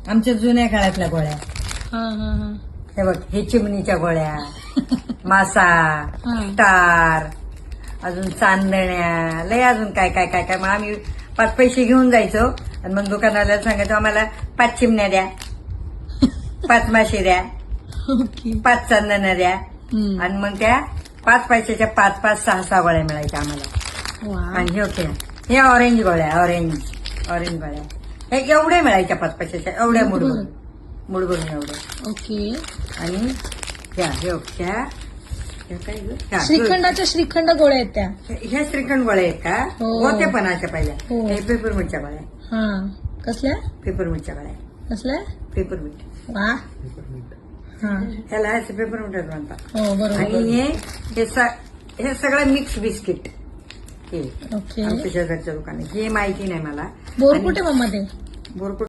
आमच्या जुन्या काळातल्या गोळ्या. हा हा हा हे बघ, हे चिमणीच्या गोळ्या, मासा, हा. स्टार, अजून चांदण्या, लय अजून काय काय काय काय. मग आम्ही 5 पैसे घेऊन जायचो आणि मग दुकानवाल्याला सांगायचो आम्हाला 5 चिमण्या द्या, 5 मासे द्या, ओके. 5 चांदण्या द्या. हम्म. आणि मग त्या 5 पैशाच्या 5-5, 6-6 गोळ्या मिळायच्या आम्हाला. वा. आणि हे होते हे ऑरेंज गोळ्या, ऑरेंज गोळ्या. हे एवढ्या मिळायच्या 5 पैशाच्या, एवढ्या मुठभरून मुठभरून एवढ्या. ओके. आणि ह्या काय ग? ह्या, श्रीखंडाच्या श्रीखंड गोळ्या आहेत त्या. ह्या श्रीखंड गोळ्या आहेत का? हो. होते पण अशा पहिल्या. हो. हे पेपरमिंटच्या गोळ्या, हा. कसल्या पेपरमिंटच्या गोळ्या, कसल्या. पेपरमिंट. वा. हा. ह्याला ह्याचे पेपरमिंटच म्हणतात. हो बरोबर. आणि हे सगळं मिक्स बिस्किट. हे ओके. आमच्या शेजारच्या दुकानात. हे माहिती नाही मला. बोरकुटे मम्मा ते. बोरकुट